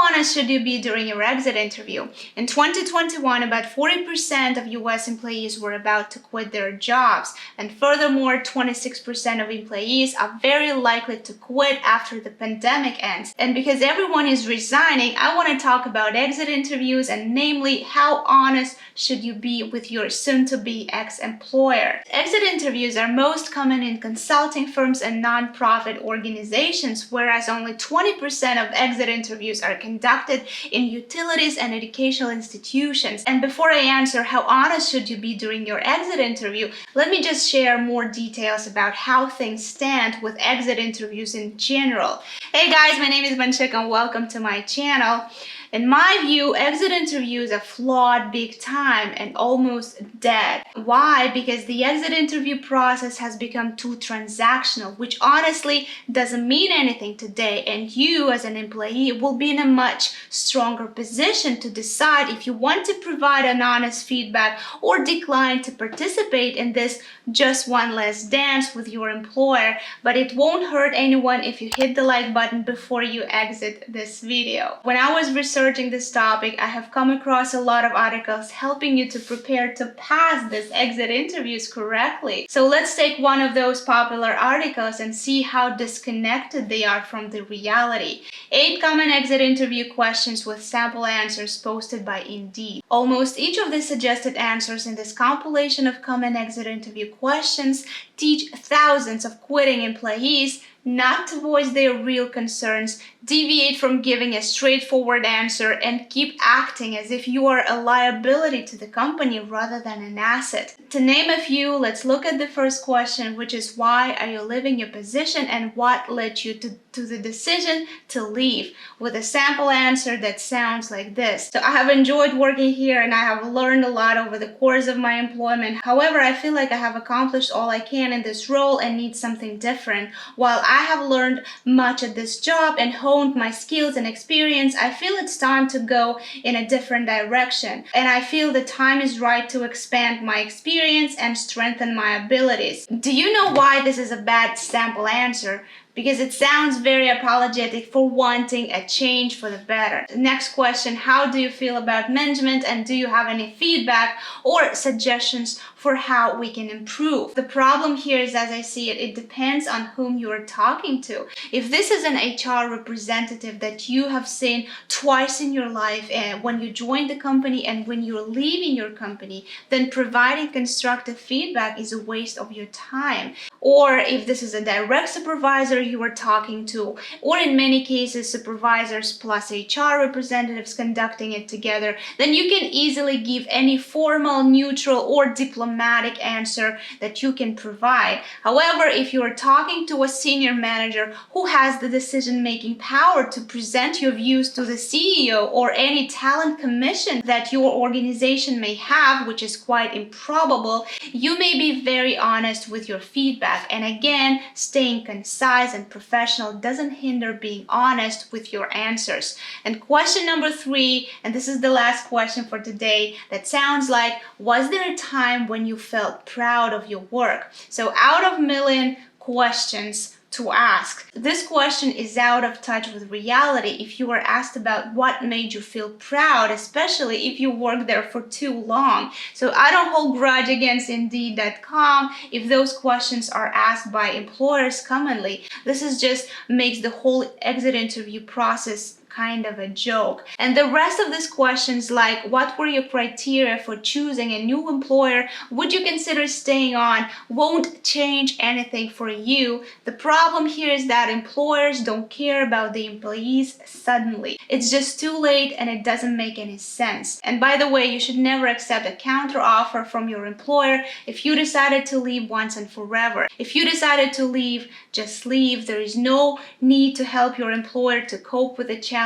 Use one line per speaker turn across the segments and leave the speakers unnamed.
honest should you be during your exit interview? In 2021, about 40% of US employees were about to quit their jobs. And furthermore, 26% of employees are very likely to quit after the pandemic ends. And because everyone is resigning, I want to talk about exit interviews and namely how honest should you be with your soon-to-be ex-employer. Exit interviews are most common in consulting firms and non-profit organizations, whereas only 20% of exit interviews are conducted in utilities and educational institutions. And before I answer how honest should you be during your exit interview, let me just share more details about how things stand with exit interviews in general. Hey guys, my name is Manchik and welcome to my channel. In my view, exit interviews are flawed big time and almost dead. Why? Because the exit interview process has become too transactional, which honestly doesn't mean anything today, and you as an employee will be in a much stronger position to decide if you want to provide an honest feedback or decline to participate in this just one less dance with your employer. But it won't hurt anyone if you hit the like button before you exit this video. When I was researching this topic, I have come across a lot of articles helping you to prepare to pass these exit interviews correctly. So let's take one of those popular articles and see how disconnected they are from the reality. 8 common exit interview questions with sample answers posted by Indeed. Almost each of the suggested answers in this compilation of common exit interview questions teach thousands of quitting employees not to voice their real concerns, deviate from giving a straightforward answer, and keep acting as if you are a liability to the company rather than an asset. To name a few, let's look at the first question, which is why are you leaving your position and what led you to the decision to leave, with a sample answer that sounds like this. So I have enjoyed working here and I have learned a lot over the course of my employment. However, I feel like I have accomplished all I can in this role and need something different. While I have learned much at this job and honed my skills and experience, I feel it's time to go in a different direction. And I feel the time is right to expand my experience and strengthen my abilities. Do you know why this is a bad sample answer? Because it sounds very apologetic for wanting a change for the better. The next question, how do you feel about management and do you have any feedback or suggestions for how we can improve? The problem here is, as I see it, it depends on whom you are talking to. If this is an HR representative that you have seen twice in your life when you joined the company and when you're leaving your company, then providing constructive feedback is a waste of your time. Or if this is a direct supervisor you are talking to, or in many cases supervisors plus HR representatives conducting it together, then you can easily give any formal, neutral, or diplomatic answer that you can provide. However, if you are talking to a senior manager who has the decision-making power to present your views to the CEO or any talent commission that your organization may have, which is quite improbable, you may be very honest with your feedback. And again, staying concise and professional doesn't hinder being honest with your answers. And question number 3, and this is the last question for today, that sounds like, was there a time when you felt proud of your work? So out of a million questions to ask, this question is out of touch with reality. If you are asked about what made you feel proud, especially if you worked there for too long. So I don't hold grudge against Indeed.com if those questions are asked by employers commonly. This is just makes the whole exit interview process kind of a joke. And the rest of these questions, like what were your criteria for choosing a new employer, would you consider staying on, won't change anything for you. The problem here is that employers don't care about the employees suddenly. It's just too late and it doesn't make any sense. And by the way, you should never accept a counter offer from your employer if you decided to leave once and forever. If you decided to leave, just leave. There is no need to help your employer to cope with the challenges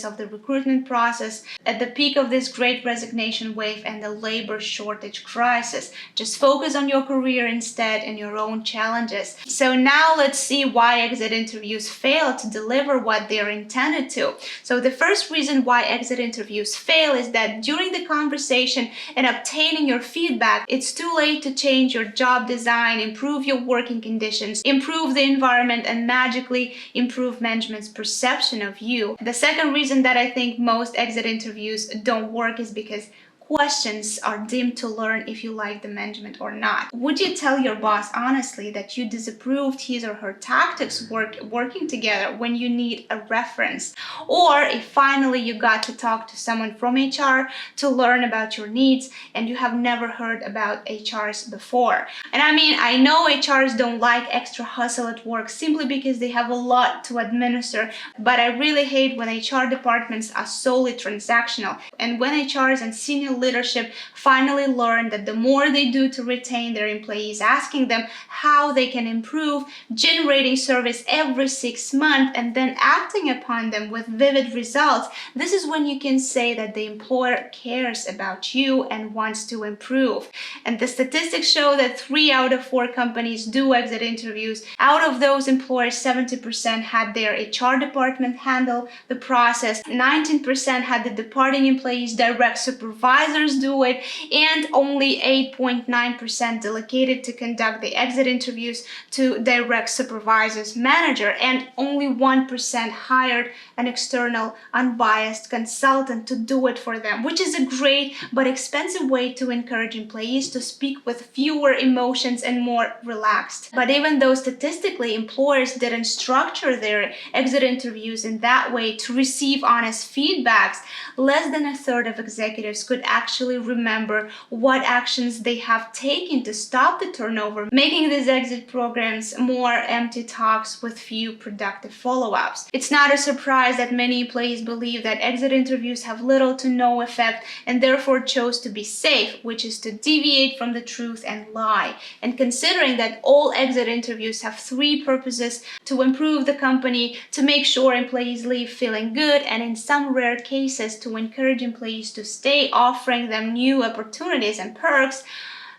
of the recruitment process at the peak of this great resignation wave and the labor shortage crisis. Just focus on your career instead and your own challenges. So now let's see why exit interviews fail to deliver what they're intended to. So the first reason why exit interviews fail is that during the conversation and obtaining your feedback, it's too late to change your job design, improve your working conditions, improve the environment, and magically improve management's perception of you. The second reason that I think most exit interviews don't work is because questions are deemed to learn if you like the management or not. Would you tell your boss honestly that you disapproved his or her tactics working together when you need a reference? Or if finally you got to talk to someone from HR to learn about your needs and you have never heard about HRs before. And I mean, I know HRs don't like extra hustle at work simply because they have a lot to administer, but I really hate when HR departments are solely transactional. And when HRs and senior leadership finally learn that the more they do to retain their employees, asking them how they can improve, generating surveys every 6 months, and then acting upon them with vivid results, this is when you can say that the employer cares about you and wants to improve. And the statistics show that 3 out of 4 companies do exit interviews. Out of those employers, 70% had their HR department handle the process, 19% had the departing employees' direct supervisors do it, and only 8.9% delegated to conduct the exit interviews to direct supervisors manager, and only 1% hired an external unbiased consultant to do it for them, which is a great but expensive way to encourage employees to speak with fewer emotions and more relaxed. But even though statistically employers didn't structure their exit interviews in that way to receive honest feedbacks, less than a third of executives could actually remember what actions they have taken to stop the turnover, making these exit programs more empty talks with few productive follow-ups. It's not a surprise that many employees believe that exit interviews have little to no effect and therefore chose to be safe, which is to deviate from the truth and lie. And considering that all exit interviews have 3 purposes: to improve the company, to make sure employees leave feeling good, and in some rare cases to encourage employees to stay, offering them new opportunities and perks,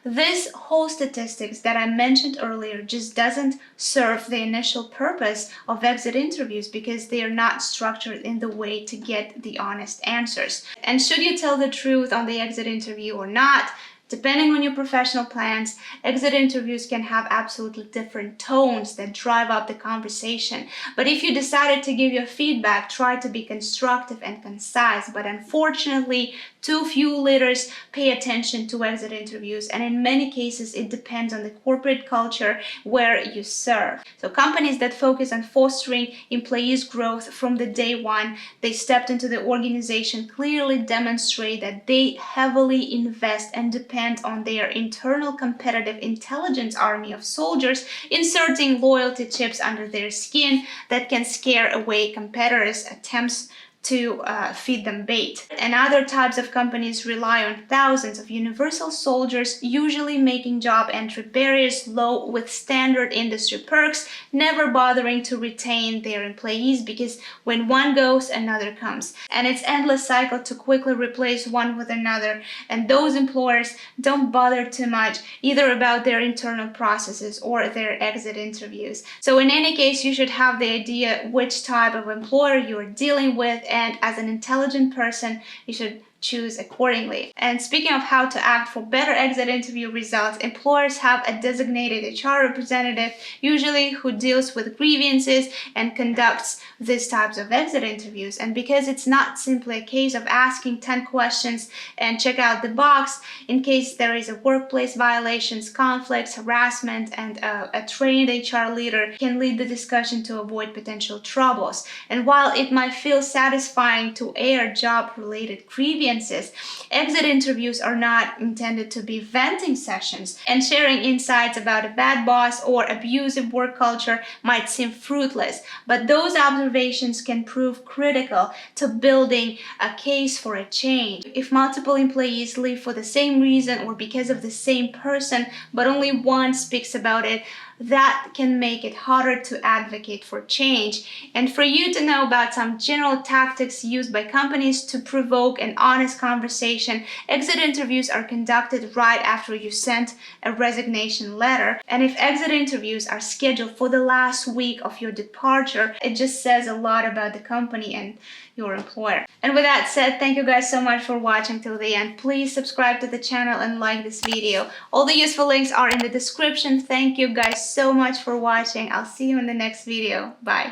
this whole statistics that I mentioned earlier just doesn't serve the initial purpose of exit interviews because they are not structured in the way to get the honest answers. And should you tell the truth on the exit interview or not? Depending on your professional plans, exit interviews can have absolutely different tones that drive up the conversation. But if you decided to give your feedback, try to be constructive and concise. But unfortunately, too few leaders pay attention to exit interviews, and in many cases, it depends on the corporate culture where you serve. So companies that focus on fostering employees' growth from the day one they stepped into the organization clearly demonstrate that they heavily invest and depend on their internal competitive intelligence army of soldiers, inserting loyalty chips under their skin that can scare away competitors' attempts to feed them bait. And other types of companies rely on thousands of universal soldiers, usually making job entry barriers low with standard industry perks, never bothering to retain their employees because when one goes, another comes. And it's endless cycle to quickly replace one with another. And those employers don't bother too much either about their internal processes or their exit interviews. So in any case, you should have the idea which type of employer you are dealing with, and as an intelligent person, you should choose accordingly. And speaking of how to act for better exit interview results, employers have a designated HR representative, usually who deals with grievances and conducts these types of exit interviews. And because it's not simply a case of asking 10 questions and check out the box in case there is a workplace violations, conflicts, harassment, and a trained HR leader can lead the discussion to avoid potential troubles. And while it might feel satisfying to air job-related grievances, exit interviews are not intended to be venting sessions, and sharing insights about a bad boss or abusive work culture might seem fruitless, but those observations can prove critical to building a case for a change. If multiple employees leave for the same reason or because of the same person, but only one speaks about it, that can make it harder to advocate for change. And for you to know about some general tactics used by companies to provoke an honest conversation, exit interviews are conducted right after you sent a resignation letter. And if exit interviews are scheduled for the last week of your departure, it just says a lot about the company and your employer. And with that said, thank you guys so much for watching till the end. Please subscribe to the channel and like this video. All the useful links are in the description. Thank you guys so much for watching. I'll see you in the next video. Bye.